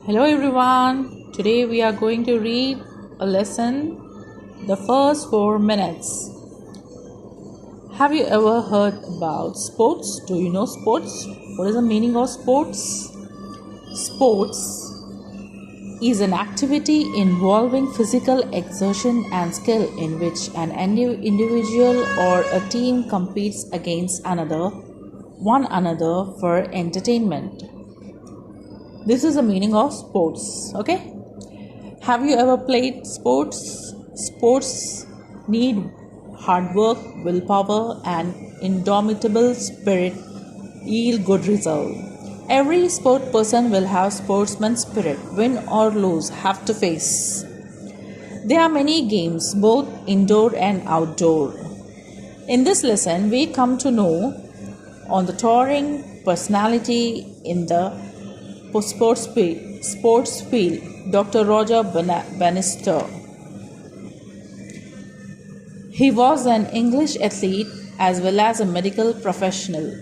Hello everyone. Today we are going to read a lesson, the first 4 minutes. Have you ever heard about sports? Do you know sports? What is the meaning of sports? Sports is an activity involving physical exertion and skill in which an individual or a team competes against one another for entertainment. This is the meaning of sports. Okay? Have you ever played sports? Sports need hard work, willpower, and indomitable spirit yield good result. Every sport person will have sportsman spirit, win or lose, have to face. There are many games, both indoor and outdoor. In this lesson, we come to know on the touring personality in the sports field, Dr. Roger Bannister. He was an English athlete as well as a medical professional.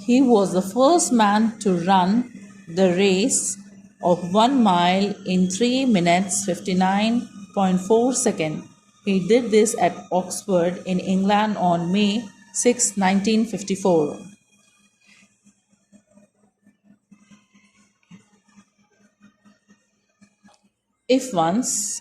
He was the first man to run the race of 1 mile in 3 minutes 59.4 seconds. He did this at Oxford in England on May 6, 1954. If once,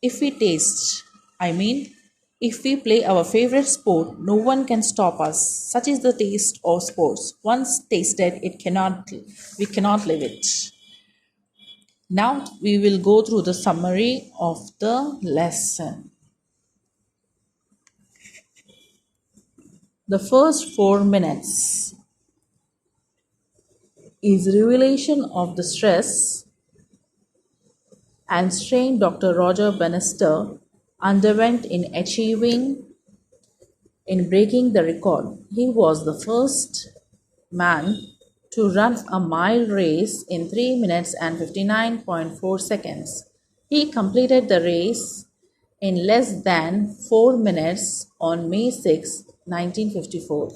if we taste, I mean, if we play our favorite sport, no one can stop us. Such is the taste of sports. Once tasted, we cannot leave it. Now we will go through the summary of the lesson. The first 4 minutes is revelation of the stress and strain Dr. Roger Bannister underwent in breaking the record. He was the first man to run a mile race in 3 minutes and 59.4 seconds. He completed the race in less than 4 minutes on May 6, 1954,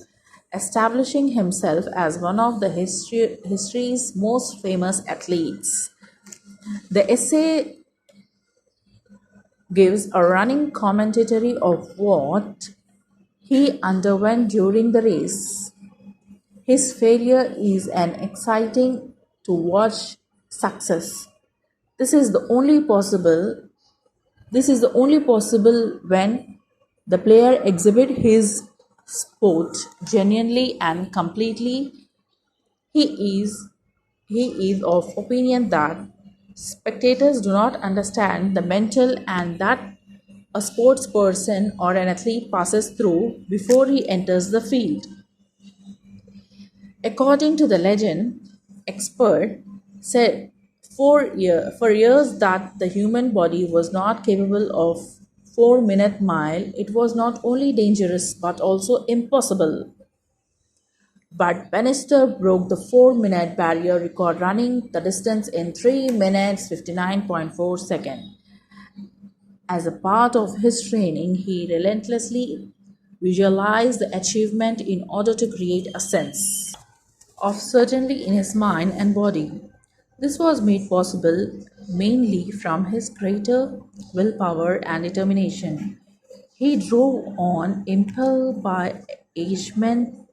establishing himself as one of the history's most famous athletes. The essay gives a running commentary of what he underwent during the race. His failure is an exciting to watch success. This is the only possible when the player exhibit his sport genuinely and completely. He is he is of opinion that spectators do not understand the mental and that a sports person or an athlete passes through before he enters the field. According to the legend, expert said for years that the human body was not capable of 4-minute mile. It was not only dangerous but also impossible. But Bannister broke the 4-minute barrier record, running the distance in 3 minutes 59.4 seconds. As a part of his training, he relentlessly visualized the achievement in order to create a sense of certainty in his mind and body. This was made possible mainly from his greater willpower and determination. He drove on, impelled by agement,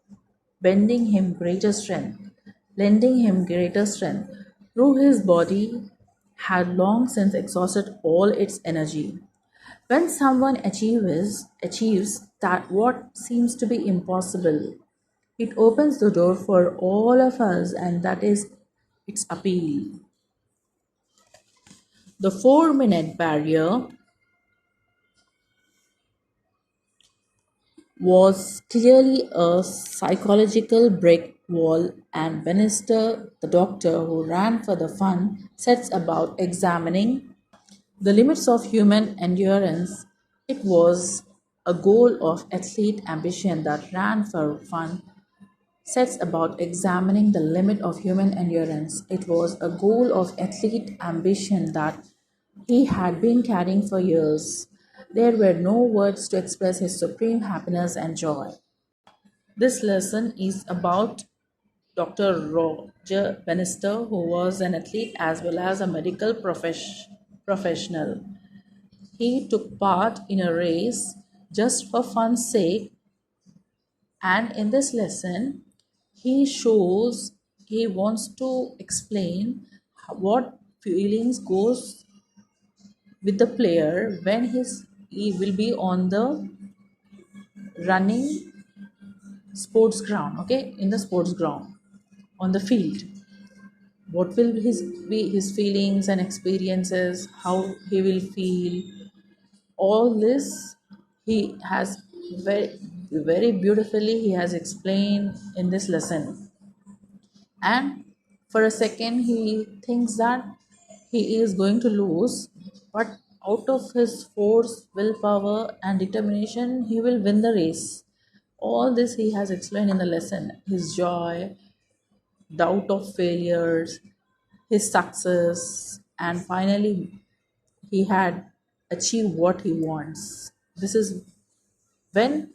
lending him greater strength, though his body had long since exhausted all its energy. When someone achieves that what seems to be impossible, it opens the door for all of us, and that is its appeal. The 4-minute barrier was clearly a psychological brick wall, and Bannister, the doctor who ran for the fun, sets about examining the limits of human endurance. It was a goal of athlete ambition that ran for fun sets about examining the limit of human endurance. It was a goal of athlete ambition that he had been carrying for years. There were no words to express his supreme happiness and joy. This lesson is about Dr. Roger Bannister, who was an athlete as well as a medical professional. He took part in a race just for fun's sake, and in this lesson, he wants to explain what feelings goes with the player when he will be on the running sports ground, okay, in the sports ground on the field. What will his feelings and experiences, how he will feel, all this he has very very beautifully he has explained in this lesson. And for a second he thinks that he is going to lose, but out of his force, willpower and determination he will win the race. All this he has explained in the lesson: his joy, doubt of failures, his success, and finally he had achieved what he wants. This is when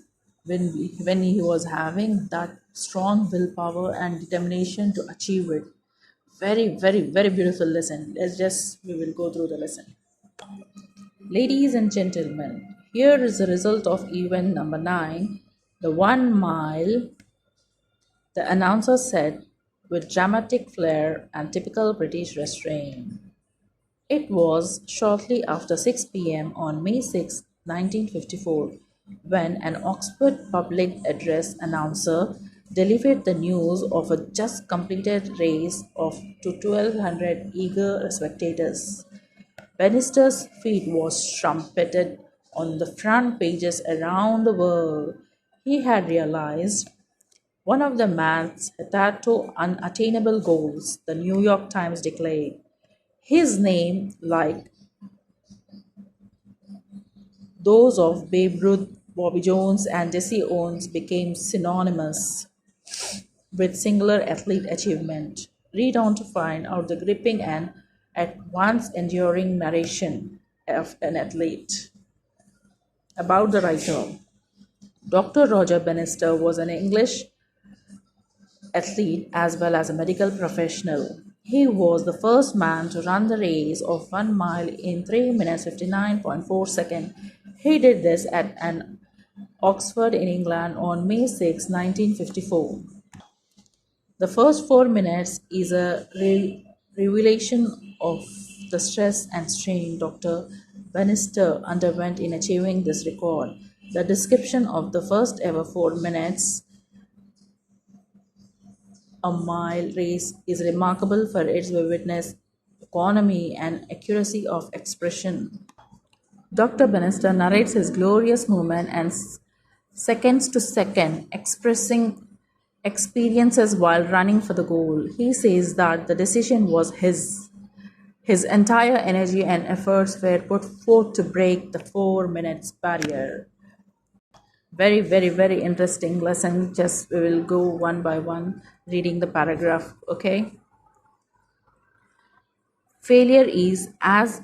he was having that strong willpower and determination to achieve it. Very, very, very beautiful lesson. We will go through the lesson. Ladies and gentlemen, here is the result of event number 9, the 1 mile, the announcer said with dramatic flair and typical British restraint. It was shortly after 6 p.m. on May 6, 1954, when an Oxford public address announcer delivered the news of a just completed race to 1,200 eager spectators. Bannister's feat was trumpeted on the front pages around the world. He had realized one of the man's hitherto unattainable goals, the New York Times declared. His name, like those of Babe Ruth, Bobby Jones, and Jesse Owens, became synonymous with singular athlete achievement. Read on to find out the gripping and at once enduring narration of an athlete. About the writer, Dr. Roger Bannister was an English athlete as well as a medical professional. He was the first man to run the race of 1 mile in 3 minutes 59.4 seconds. He did this at an Oxford in England on May 6, 1954. The first 4 minutes is a revelation of the stress and strain Dr. Bannister underwent in achieving this record. The description of the first ever 4 minutes a mile race is remarkable for its vividness, economy, and accuracy of expression. Dr. Bannister narrates his glorious movement and seconds to second, expressing experiences while running for the goal. He says that the decision was his. His entire energy and efforts were put forth to break the 4 minutes barrier. Very, very, very interesting lesson. Just we will go one by one reading the paragraph. Okay. Failure is as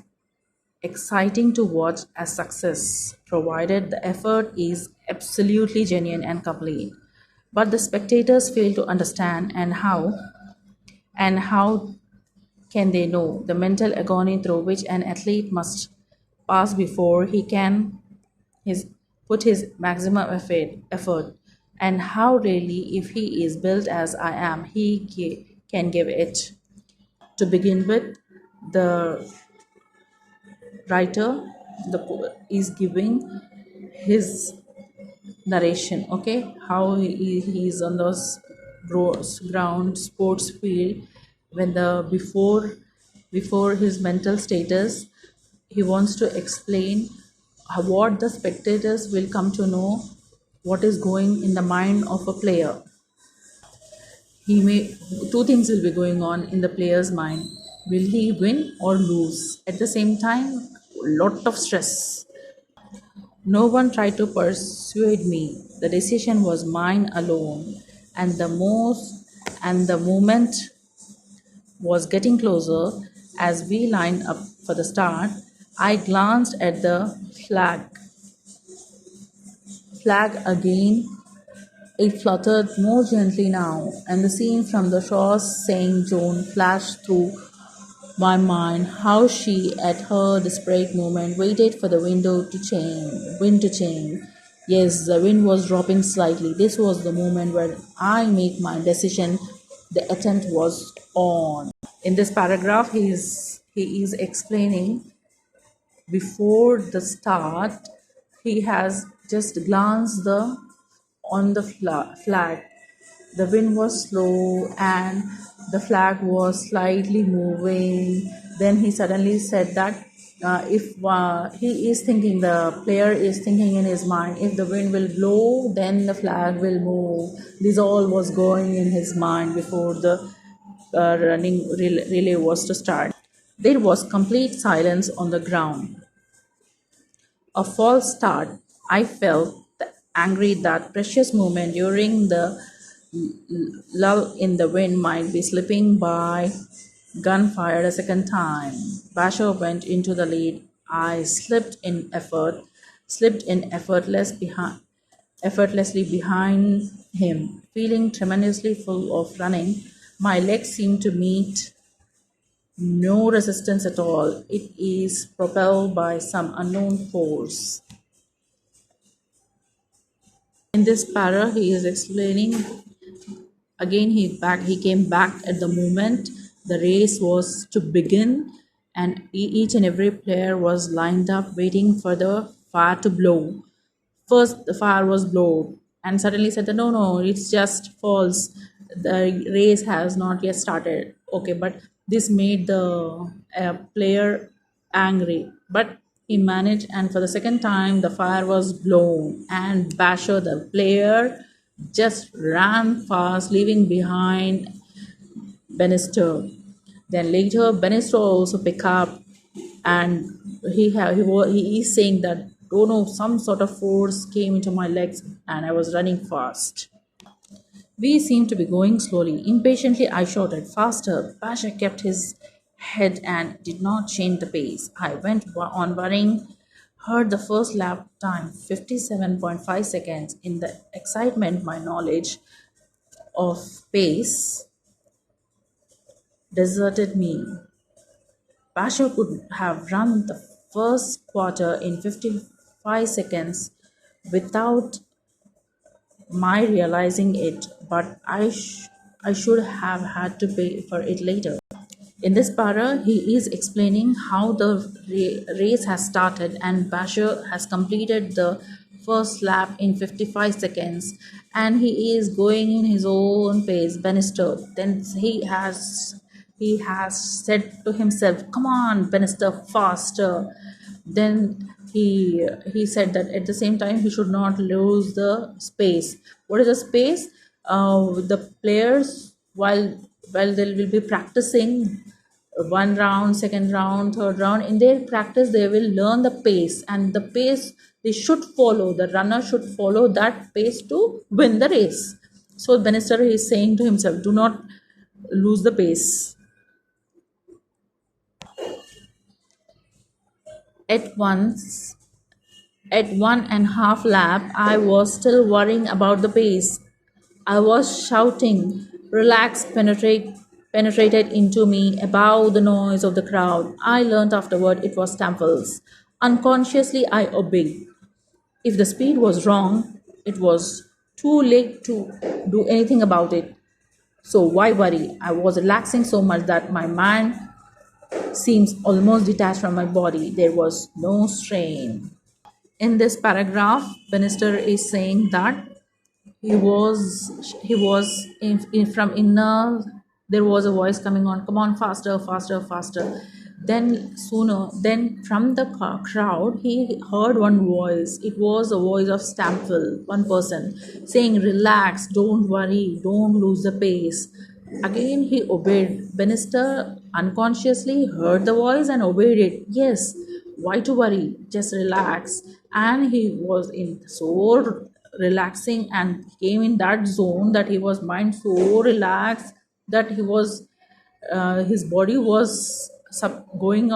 exciting to watch as success, provided the effort is absolutely genuine and complete. But the spectators fail to understand and how can they know the mental agony through which an athlete must pass before he can his put his maximum effort, and how really, if he is built as I am, can give it. To begin with, the writer is giving his narration, okay, how he is on the ground sports field when the before his mental status. He wants to explain what the spectators will come to know, what is going in the mind of a player. He may Two things will be going on in the player's mind: will he win or lose? At the same time, lot of stress. No one tried to persuade me. The decision was mine alone, and the moment was getting closer. As we lined up for the start, I glanced at the flag again It fluttered more gently now, and the scene from the shores St. John flashed through my mind, how she, at her desperate moment, waited for the wind to change. Yes, the wind was dropping slightly. This was the moment where I make my decision. The attempt was on. In this paragraph, he is explaining before the start. He has just glanced the on the flag. The wind was slow and the flag was slightly moving. Then he suddenly said that if he is thinking, the player is thinking in his mind, if the wind will blow, then the flag will move. This all was going in his mind before the running relay was to start. There was complete silence on the ground. A false start. I felt angry that precious moment during the lull in the wind might be slipping by. Gun fired a second time. Basho went into the lead. I slipped in effortlessly behind him, feeling tremendously full of running. My legs seemed to meet no resistance at all. It is propelled by some unknown force. In this para, he is explaining again. He came back at the moment the race was to begin, and each and every player was lined up waiting for the fire to blow. First, the fire was blown, and suddenly said, that, no, it's just false. The race has not yet started. Okay, but this made the player angry. But he managed, and for the second time, the fire was blown, and Basho, the player, just ran fast, leaving behind Bannister. Then later, Bannister also pick up, and he is saying that, oh no, some sort of force came into my legs, and I was running fast. We seemed to be going slowly. Impatiently, I shouted, faster. Pasha kept his head and did not change the pace. I went on running, heard the first lap time 57.5 seconds. In the excitement, my knowledge of pace deserted me. Pasha could have run the first quarter in 55 seconds without my realizing it, but I should have had to pay for it later. In this para, he is explaining how the race has started, and Basher has completed the first lap in 55 seconds, and he is going in his own pace. Bannister. Then he has said to himself, "Come on, Bannister, faster." Then he said that at the same time he should not lose the space. What is the space? The players, while they will be practicing one round, second round, third round, in their practice they will learn the pace, and the pace they should follow, the runner should follow that pace to win the race. So Bannister is saying to himself, do not lose the pace. At once, at 1.5 lap, I was still worrying about the pace. I was shouting. Relax penetrated into me above the noise of the crowd. I learnt afterward it was Stamfels. Unconsciously, I obeyed. If the speed was wrong, it was too late to do anything about it. So why worry? I was relaxing so much that my mind seems almost detached from my body. There was no strain. In this paragraph, Bannister is saying that he was from inner, there was a voice coming on, come on, faster, faster, faster. Then from the crowd he heard one voice. It was a voice of Stamfel, one person, saying, relax, don't worry, don't lose the pace. Again he obeyed. Bannister unconsciously heard the voice and obeyed it. Yes, why to worry, just relax. And he was in so relaxing and came in that zone that he was mind so relaxed that he was his body was going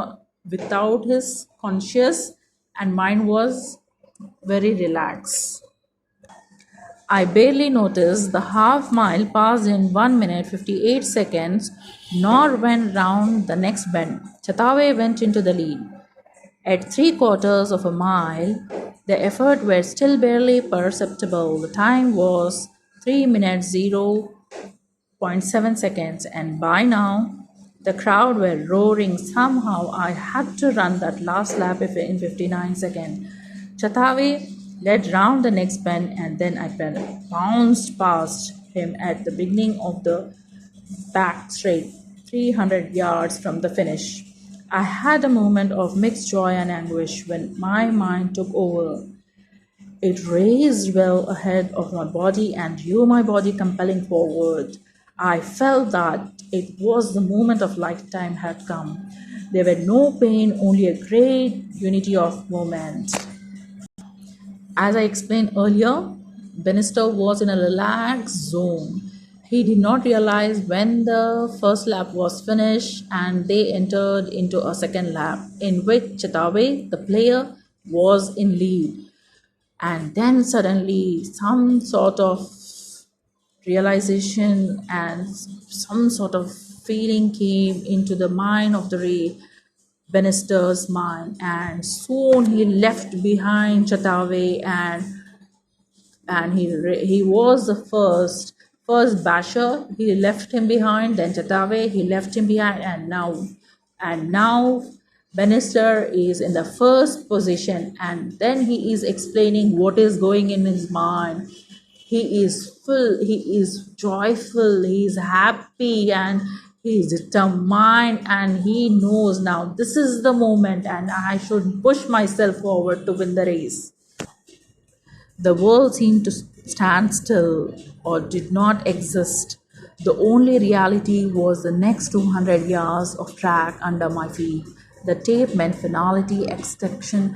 without his conscious, and mind was very relaxed. I barely noticed the half mile passed in 1 minute 58 seconds, nor went round the next bend. Chatawe went into the lead. At three quarters of a mile, the effort were still barely perceptible. The time was 3 minutes 0.7 seconds, and by now the crowd were roaring. Somehow I had to run that last lap in 59 seconds. Chatawe led round the next bend, and then I bounced past him at the beginning of the back straight, 300 yards from the finish. I had a moment of mixed joy and anguish when my mind took over. It raced well ahead of my body and drew my body compelling forward. I felt that it was the moment of lifetime had come. There were no pain, only a great unity of movement. As I explained earlier, Bannister was in a relaxed zone. He did not realize when the first lap was finished and they entered into a second lap in which Chatawe, the player, was in lead. And then suddenly some sort of realization and some sort of feeling came into the mind of the Bannister's mind, and soon he left behind Chatawe, and he was the first basher. He left him behind. Then Chatawe, he left him behind, and now Bannister is in the first position, and then he is explaining what is going in his mind. He is full, he is joyful, he is happy, and he is determined, and he knows now this is the moment and I should push myself forward to win the race. The world seemed to stand still or did not exist. The only reality was the next 200 yards of track under my feet. The tape meant finality, extinction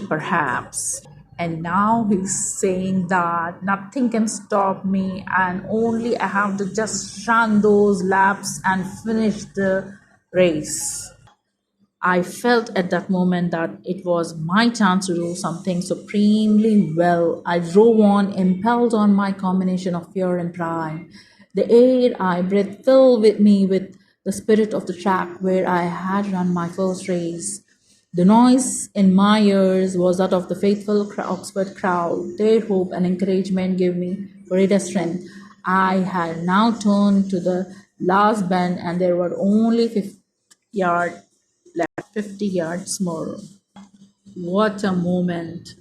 perhaps. And now he's saying that nothing can stop me and only I have to just run those laps and finish the race. I felt at that moment that it was my chance to do something supremely well. I drove on, impelled on my combination of fear and pride. The air I breathed filled with me with the spirit of the track where I had run my first race. The noise in my ears was that of the faithful Oxford crowd. Their hope and encouragement gave me greater strength. I had now turned to the last bend and there were only 50 yards left, 50 yards more. What a moment!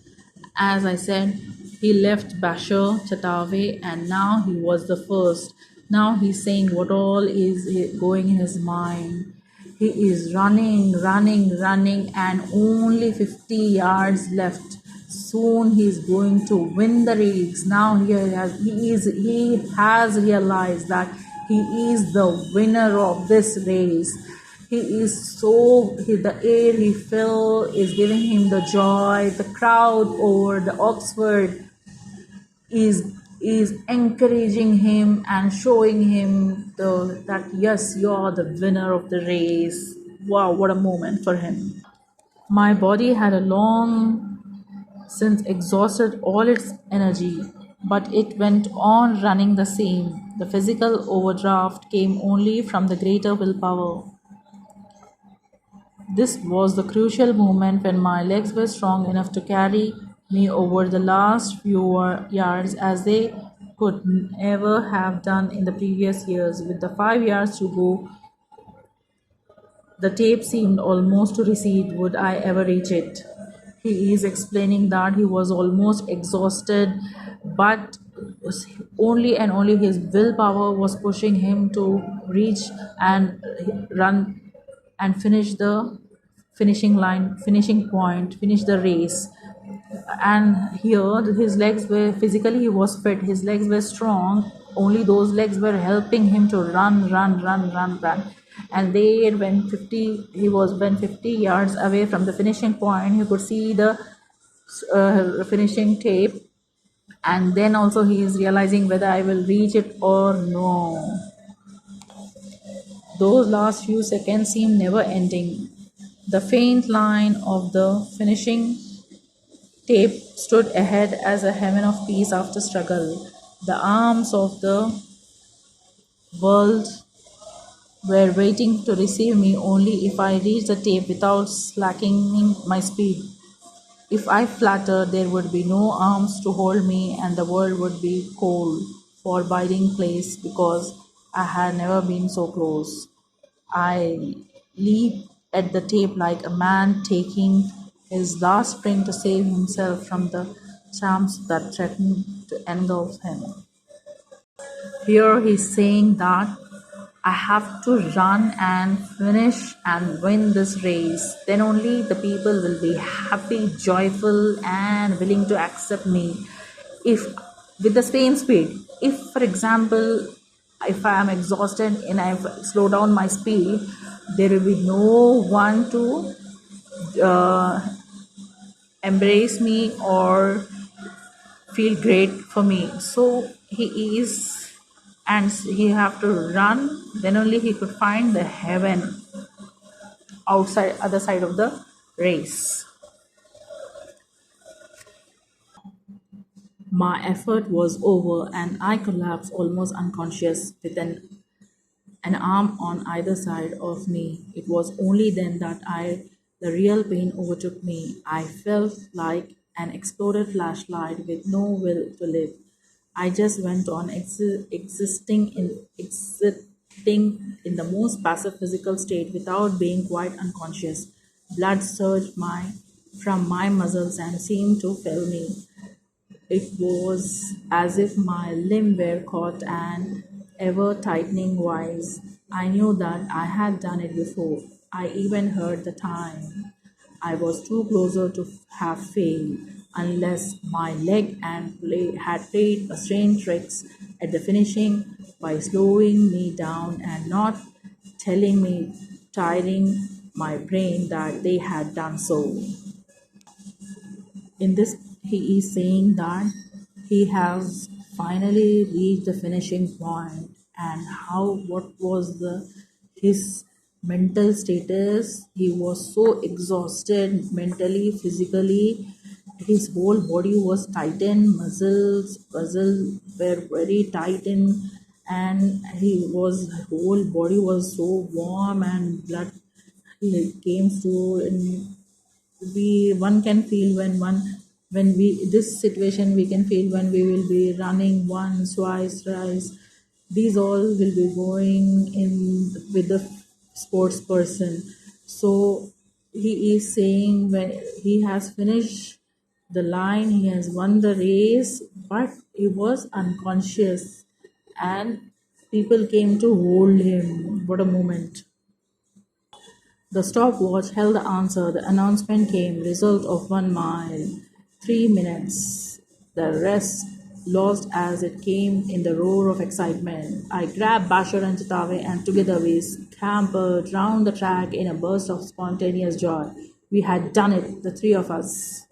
As I said, he left Basher, Chatawe, and now he was the first. Now he's saying what all is going in his mind. He is running, running, running, and only 50 yards left. Soon he is going to win the race. Now he has realized that he is the winner of this race. He is the air he felt is giving him the joy. The crowd over the Oxford is encouraging him and showing him that yes, you're the winner of the race. Wow, what a moment for him. My body had a long since exhausted all its energy, but it went on running the same. The physical overdraft came only from the greater willpower. This was the crucial moment when my legs were strong enough to carry me over the last few yards as they could never have done in the previous years. With the 5 yards to go, the tape seemed almost to recede. Would I ever reach it? He is explaining that he was almost exhausted, but only and only his willpower was pushing him to reach and run and finish the finishing line, finishing point, finish the race. And here his legs were physically, he was fit, his legs were strong, only those legs were helping him to run. And there when 50 yards away from the finishing point, he could see the finishing tape, and then also he is realizing whether I will reach it or no. Those last few seconds seem never ending. The faint line of the finishing Tape stood ahead as a heaven of peace after struggle. The arms of the world were waiting to receive me only if I reached the tape without slackening my speed. If I fluttered, there would be no arms to hold me, and the world would be cold, forbidding place because I had never been so close. I leaped at the tape like a man taking his last spring to save himself from the charms that threatened to engulf him. Here he's saying that I have to run and finish and win this race. Then only the people will be happy, joyful, and willing to accept me. If with the same speed, if for example, if I am exhausted and I slow down my speed, there will be no one to uh, embrace me or feel great for me. So he is, and he have to run, then only he could find the heaven outside other side of the race. My effort was over and I collapsed almost unconscious with an arm on either side of me. It was only then that the real pain overtook me. I felt like an exploded flashlight with no will to live. I just went on existing in the most passive physical state without being quite unconscious. Blood surged from my muscles and seemed to fill me. It was as if my limb were caught and ever tightening vice. I knew that I had done it before. I even heard the time. I was too closer to have failed, unless my leg and had played a strange tricks at the finishing by slowing me down and not telling me, tiring my brain that they had done so. In this, he is saying that he has finally reached the finishing point, and how what was the his mental status. He was so exhausted mentally, physically. His whole body was tightened, muscles were very tightened, and his whole body was so warm, and blood came through, and we one can feel when we this situation we can feel when we will be running once twice thrice. These all will be going in with the sports person. So he is saying when he has finished the line, he has won the race, but he was unconscious and people came to hold him. What a moment. The stopwatch held the answer. The announcement came. Result of 1 mile. 3 minutes. The rest lost as it came in the roar of excitement. I grabbed Bashar and Chitawe and together we scampered round the track in a burst of spontaneous joy. We had done it, the three of us.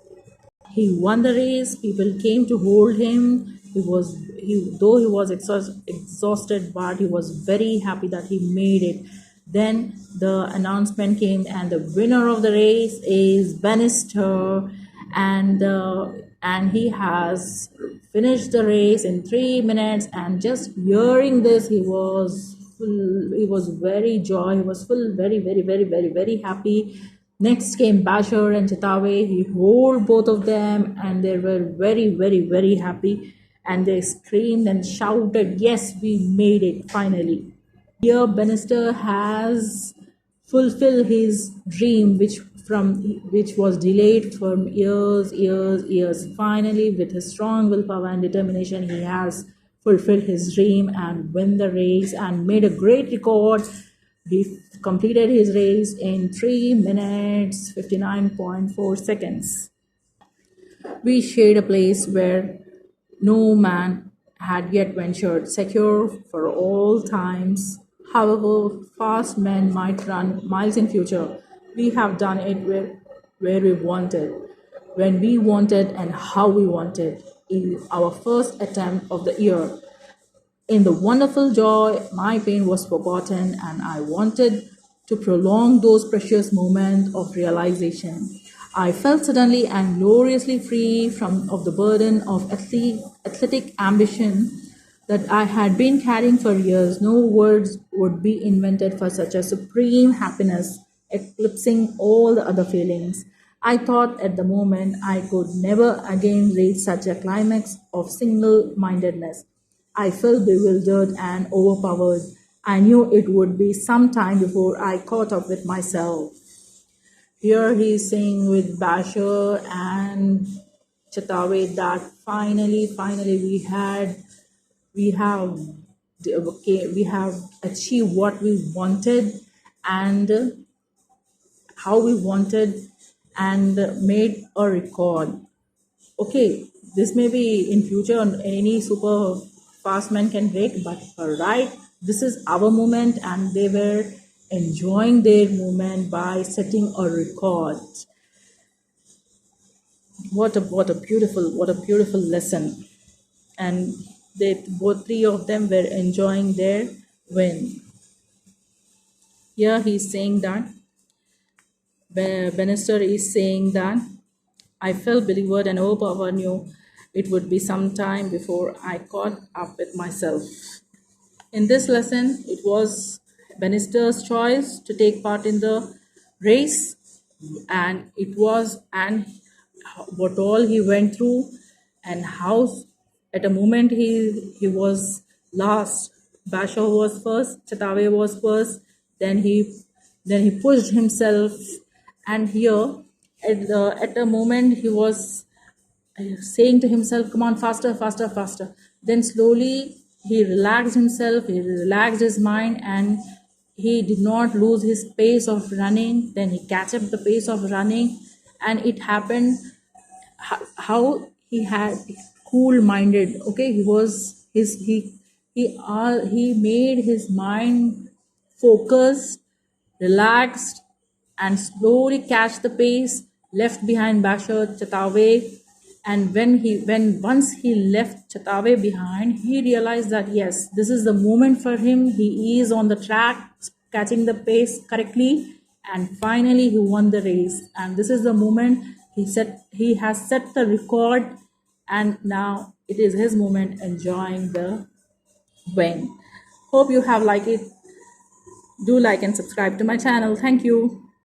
He won the race. People came to hold him. Though he was exhausted, but he was very happy that he made it. Then the announcement came, and the winner of the race is Bannister, and he has finished the race in 3 minutes. And just hearing this, he was full. He was very joy. He was full, very, very, very, very, very happy. Next came Bashar and Chitawe. He held both of them and they were very, very, very happy. And they screamed and shouted, "Yes, we made it finally." Here, Bannister has fulfilled his dream, which was delayed from years. Finally, with his strong willpower and determination, he has fulfilled his dream and won the race and made a great record. He completed his race in 3 minutes 59.4 seconds. We shared a place where no man had yet ventured, secure for all times. However fast men might run miles in future, we have done it where we wanted, when we wanted, and how we wanted. In our first attempt of the year, in the wonderful joy, my pain was forgotten, and I wanted to prolong those precious moments of realization. I felt suddenly and gloriously free from of the burden of athletic ambition that I had been carrying for years. No words would be invented for such a supreme happiness, eclipsing all the other feelings. I thought at the moment I could never again reach such a climax of single mindedness. I felt bewildered and overpowered. I knew it would be some time before I caught up with myself. Here he's saying with Basher and Chatawe that finally we have we have achieved what we wanted and how we wanted and made a record. Okay, this may be in future any super fast man can break, but right, this is our moment and they were enjoying their moment by setting a record. What a beautiful lesson. And they both three of them were enjoying their win. Here he's saying that Bannister is saying that I felt beleaguered and overpowered, knew it would be some time before I caught up with myself. In this lesson, it was Bannister's choice to take part in the race, and it was and what all he went through, and how at a moment he was last. Bashaw was first, Chatawe was first, then he pushed himself, and here at a moment he was saying to himself, come on, faster, faster, faster. Then slowly he relaxed himself, he relaxed his mind, and he did not lose his pace of running. Then he catch up the pace of running, and it happened how he had cool minded. Okay, he was his he made his mind focused, relaxed, and slowly catch the pace, left behind Bashar Chatawe. And when once he left Chatawe behind, he realized that yes, this is the moment for him. He is on the track, catching the pace correctly, and finally he won the race. And this is the moment he has set the record, and now it is his moment enjoying the win. Hope you have liked it. Do like and subscribe to my channel. Thank you.